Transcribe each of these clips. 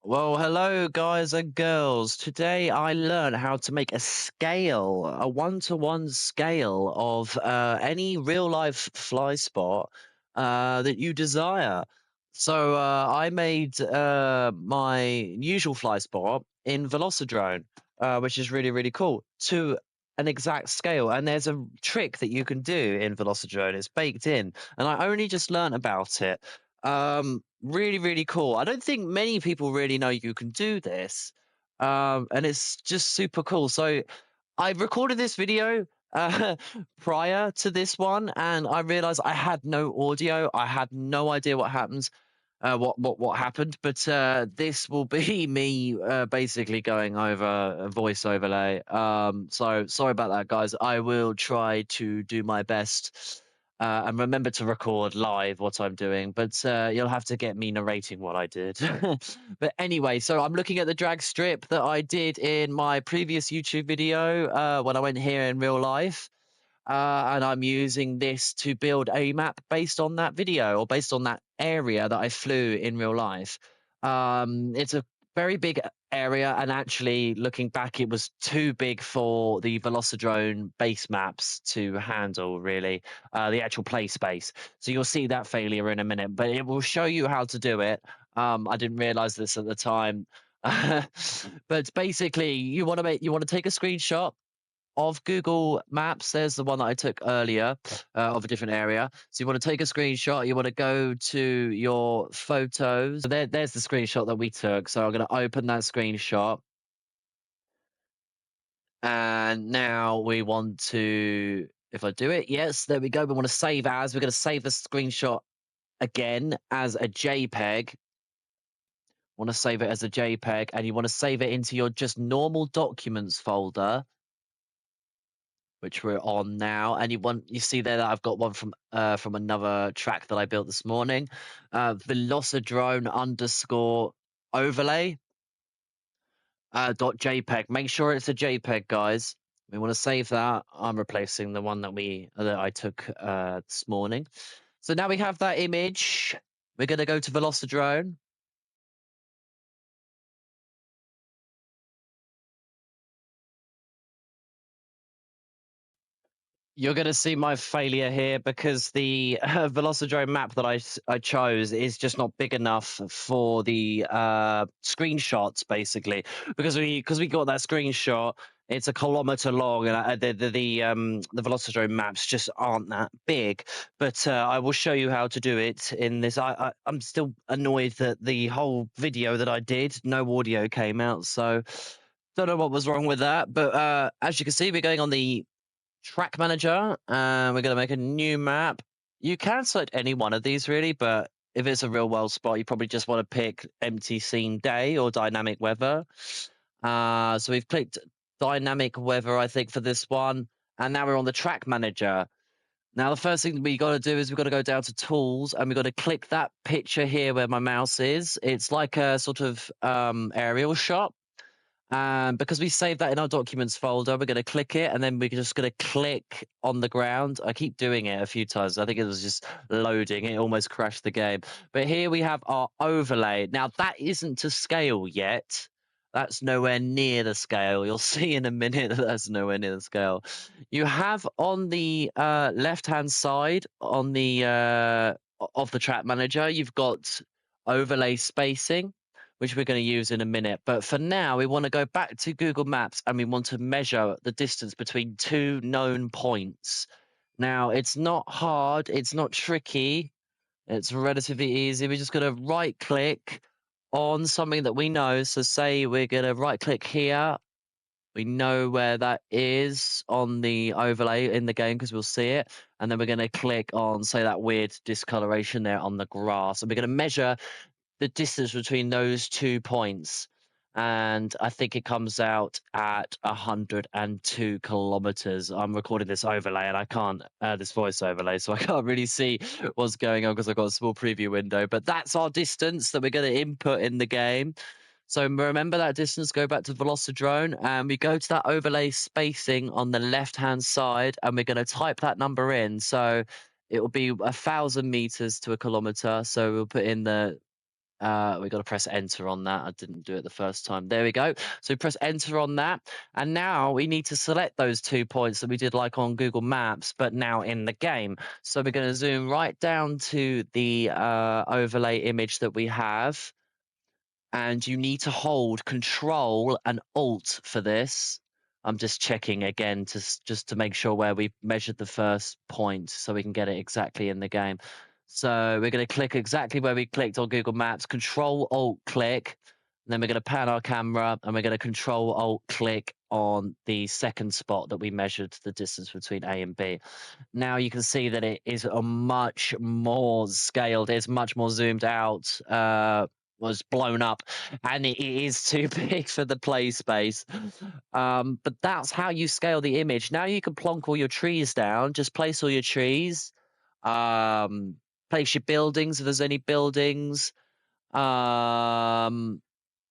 Well, hello, guys and girls. Today I learned how to make a scale, a one-to-one scale of any real-life fly spot that you desire. So I made my usual fly spot in Velocidrone, which is really, really cool, to an exact scale. And there's a trick that you can do in Velocidrone. It's baked in, and I only just learned about it. Really, really cool. I don't think many people really know you can do this. And it's just super cool. So I recorded this video uh, prior to this one, and I realized I had no audio. I had no idea what happens, what happened. But this will be me basically going over a voice overlay. So sorry about that, guys. I will try to do my best. And remember to record live what I'm doing, but you'll have to get me narrating what I did. But anyway, so I'm looking at the drag strip that I did in my previous YouTube video when I went here in real life. And I'm using this to build a map based on that video or based on that area that I flew in real life. It's a very big area, and actually, looking back, it was too big for the Velocidrone base maps to handle, really, the actual play space. So you'll see that failure in a minute, but it will show you how to do it. I didn't realize this at the time. But basically, you want to take a screenshot of Google Maps. There's the one that I took earlier of a different area. So you want to take a screenshot. You want to go to your photos. So there's the screenshot that we took. So I'm going to open that screenshot. And now we want to, if I do it, yes, there we go. We want to save as. We're going to save the screenshot again as a JPEG. Want to save it as a JPEG, and you want to save it into your just normal documents folder, which we're on now. And you see there that I've got one from another track that I built this morning, Velocidrone underscore overlay dot JPEG. Make sure it's a JPEG, guys. We want to save that. I'm replacing the one that I took this morning. So now we have that image. We're going to go to Velocidrone. You're going to see my failure here because the Velocidrome map that I chose is just not big enough for the screenshots, basically. Because we got that screenshot, it's a kilometer long, and the Velocidrome maps just aren't that big. But I will show you how to do it in this. I'm still annoyed that the whole video that I did, no audio came out, so don't know what was wrong with that. But as you can see, we're going on the track manager, and we're going to make a new map. You can select any one of these, really, but if it's a real world spot, you probably just want to pick empty scene day or dynamic weather. So we've clicked dynamic weather, I think, for this one, and now we're on the track manager. Now the first thing we got to do is we've got to go down to tools, and we've got to click that picture here where my mouse is. It's like a sort of aerial shot. Because we saved that in our documents folder, we're going to click it, and then we're just going to click on the ground. I keep doing it a few times. I think it was just loading. It almost crashed the game. But here we have our overlay. Now, that isn't to scale yet. That's nowhere near the scale. You'll see in a minute that that's nowhere near the scale. You have on the left-hand side on the of the track manager, you've got overlay spacing, which we're going to use in a minute. But for now, we want to go back to Google Maps, and we want to measure the distance between two known points. Now, it's not hard. It's not tricky. It's relatively easy. We're just going to right click on something that we know. So say we're going to right click here. We know where that is on the overlay in the game because we'll see it. And then we're going to click on, say, that weird discoloration there on the grass. And we're going to measure the distance between those 2 points, and I think it comes out at 102 kilometers. I'm recording this overlay, and I can't this voice overlay, so I can't really see what's going on because I've got a small preview window. But that's our distance that we're going to input in the game. So remember that distance. Go back to Velocidrone, and we go to that overlay spacing on the left-hand side, and we're going to type that number in. So it will be 1,000 meters to a kilometer. So we'll put in the We got to press enter on that. I didn't do it the first time. There we go. So press enter on that. And now we need to select those 2 points that we did like on Google Maps, but now in the game. So we're going to zoom right down to the overlay image that we have. And you need to hold Control and Alt for this. I'm just checking again just to make sure where we measured the first point so we can get it exactly in the game. So we're going to click exactly where we clicked on Google Maps, Control Alt click, and then we're going to pan our camera and we're going to Control Alt click on the second spot that we measured the distance between A and B. Now you can see that it is a much more scaled, it's much more zoomed out, was blown up, and it is too big for the play space. But that's how you scale the image. Now you can plonk all your trees down, just place all your trees, place your buildings if there's any buildings. Yeah,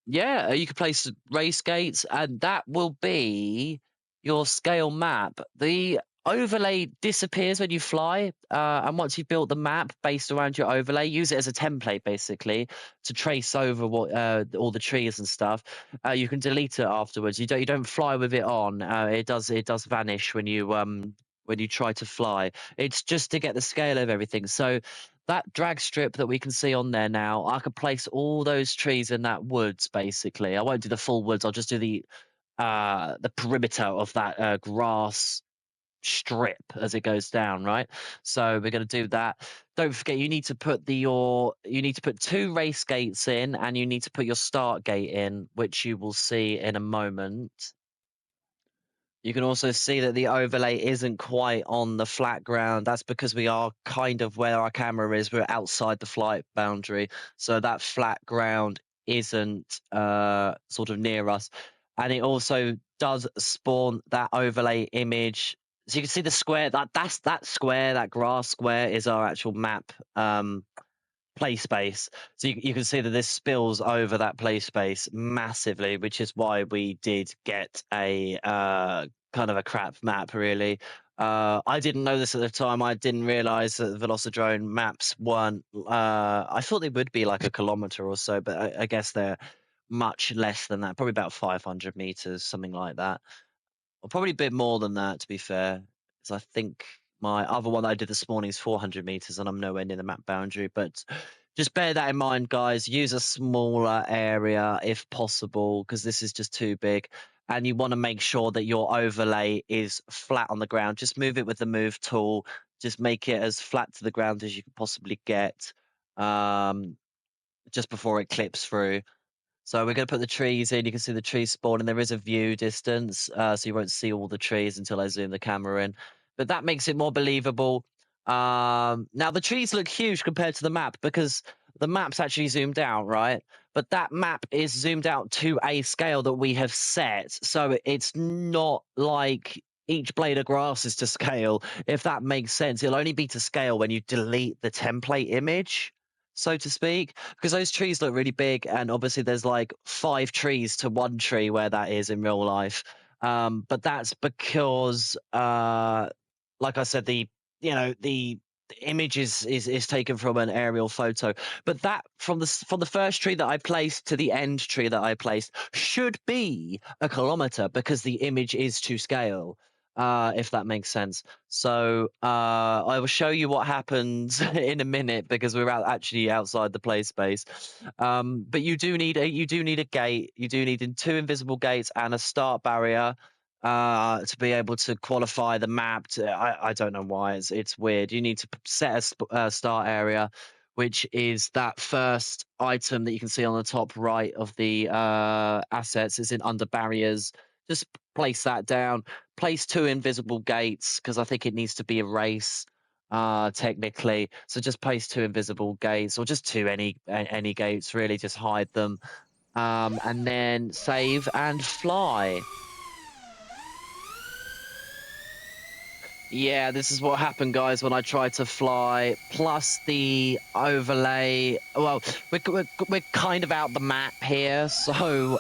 you could place race gates, and that will be your scale map. The overlay disappears when you fly, and once you've built the map based around your overlay, use it as a template basically to trace over what all the trees and stuff. You can delete it afterwards. You don't fly with it on. It does vanish when you try to fly. It's just to get the scale of everything. So that drag strip that we can see on there now, I could place all those trees in that woods, basically. I won't do the full woods. I'll just do the perimeter of that grass strip as it goes down, right? So we're going to do that. Don't forget, you need to put 2 race gates in, and you need to put your start gate in, which you will see in a moment. You can also see that the overlay isn't quite on the flat ground. That's because we are kind of where our camera is. We're outside the flight boundary. So that flat ground isn't sort of near us. And it also does spawn that overlay image. So you can see the square, that square, that grass square is our actual map play space. So you can see that this spills over that play space massively, which is why we did get a kind of a crap map, really. I didn't know this at the time. I didn't realize that the Velocidrone maps weren't. I thought they would be like a kilometer or so, but I guess they're much less than that. Probably about 500 meters, something like that. Or probably a bit more than that, to be fair. Because I think my other one that I did this morning is 400 meters, and I'm nowhere near the map boundary. But just bear that in mind, guys. Use a smaller area if possible, because this is just too big. And you want to make sure that your overlay is flat on the ground. Just move it with the move tool. Just make it as flat to the ground as you can possibly get, just before it clips through. So we're going to put the trees in. You can see the trees spawn, and there is a view distance, so you won't see all the trees until I zoom the camera in. But that makes it more believable. Now, the trees look huge compared to the map because the map's actually zoomed out, right? But that map is zoomed out to a scale that we have set. So it's not like each blade of grass is to scale, if that makes sense. It'll only be to scale when you delete the template image, so to speak, because those trees look really big, and obviously there's like 5 trees to 1 tree where that is in real life. But that's because, like I said, the image is taken from an aerial photo. But that from the first tree that I placed to the end tree that I placed should be a kilometer because the image is to scale. If that makes sense. So I will show you what happens in a minute because we're actually outside the play space. But you do need a gate. You do need 2 invisible gates and a start barrier to be able to qualify the map. I don't know why it's weird. You need to set a start area, which is that first item that you can see on the top right of the assets. It's in under barriers. Just place that down. Place 2 invisible gates because I think it needs to be a race technically. So just place 2 invisible gates, or just 2 any gates really. Just hide them, and then save and fly. Yeah, this is what happened, guys, when I tried to fly. Plus the overlay. Well, we're kind of out the map here, so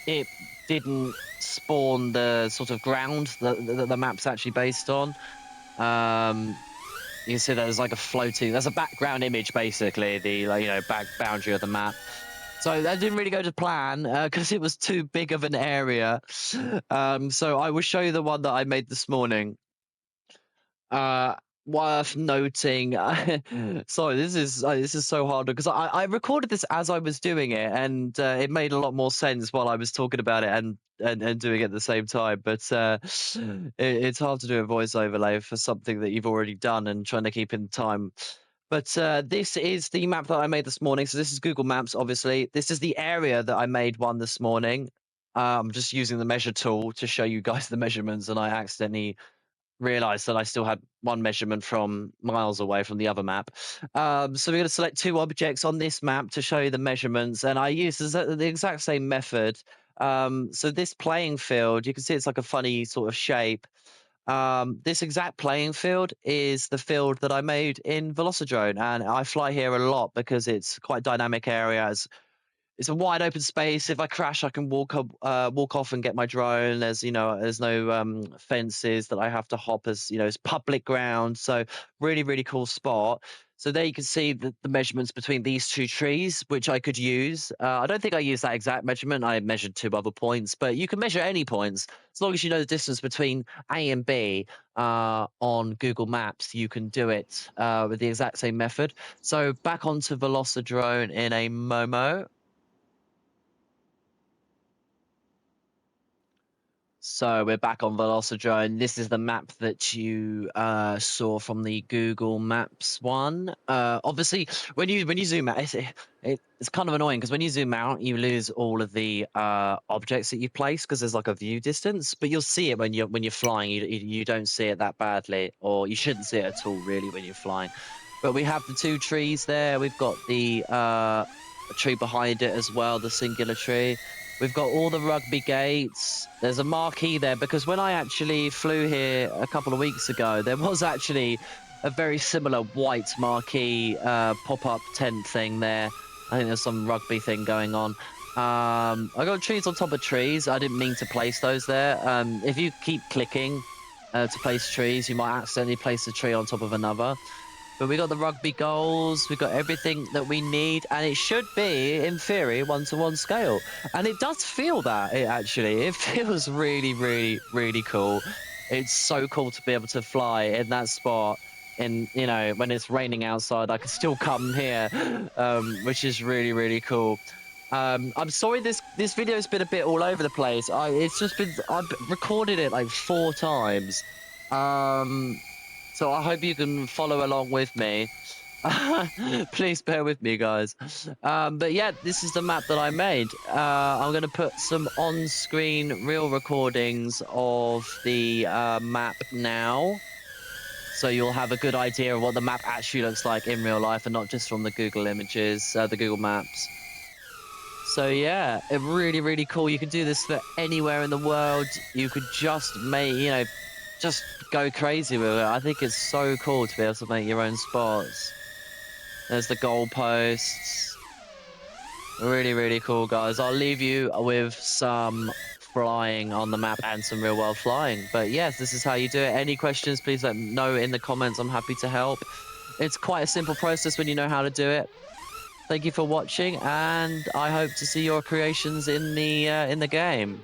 it didn't spawn the sort of ground that the map's actually based on. You can see there's like a floating, there's a background image basically, the like, you know, back boundary of the map. So that didn't really go to plan because it was too big of an area. So I will show you the one that I made this morning. Worth noting. Sorry, this is so hard because I recorded this as I was doing it, and it made a lot more sense while I was talking about it and doing it at the same time. But it's hard to do a voice overlay for something that you've already done and trying to keep in time. But this is the map that I made this morning. So this is Google Maps, obviously. This is the area that I made one this morning. I'm just using the measure tool to show you guys the measurements, and I accidentally realized that I still had one measurement from miles away from the other map. So we're going to select two objects on this map to show you the measurements, and I use the exact same method. So this playing field, you can see it's like a funny sort of shape. This exact playing field is the field that I made in Velocidrone, and I fly here a lot because it's quite dynamic area. It's a wide open space. If I crash, I can walk off and get my drone. There's no fences that I have to hop. It's public ground. So really cool spot. So there you can see the measurements between these two trees, which I could use. I don't think I used that exact measurement. I measured two other points, but you can measure any points as long as you know the distance between A and B on Google Maps. You can do it with the exact same method. So back onto Velocidrone in a Momo. So we're back on Velocidrone. This is the map that you saw from the Google Maps one. Obviously, when you zoom out, it's kind of annoying because when you zoom out, you lose all of the objects that you place because there's like a view distance. But you'll see it when you're flying. You don't see it that badly, or you shouldn't see it at all really when you're flying. But we have the two trees there. We've got the tree behind it as well, the singular tree. We've got all the rugby gates. There's a marquee there because when I actually flew here a couple of weeks ago, there was actually a very similar white marquee pop-up tent thing there. I think there's some rugby thing going on. I got trees on top of trees. I didn't mean to place those there. If you keep clicking to place trees, you might accidentally place a tree on top of another. But we got the rugby goals, we got everything that we need, and it should be, in theory, 1-to-1 scale. And it does feel that, it feels really cool. It's so cool to be able to fly in that spot. And, when it's raining outside, I can still come here, which is really cool. I'm sorry this video's been a bit all over the place. I've recorded it like 4 times. So I hope you can follow along with me. Please bear with me, guys. But yeah, this is the map that I made. I'm going to put some on-screen real recordings of the map now. So you'll have a good idea of what the map actually looks like in real life and not just from the Google images, the Google Maps. So yeah, really cool. You can do this for anywhere in the world. You could just just go crazy with it. I think it's so cool to be able to make your own spots. There's the goalposts. Really cool, guys. I'll leave you with some flying on the map and some real world flying. But yes, this is how you do it. Any questions, please let me know in the comments. I'm happy to help. It's quite a simple process when you know how to do it. Thank you for watching, and I hope to see your creations in the game.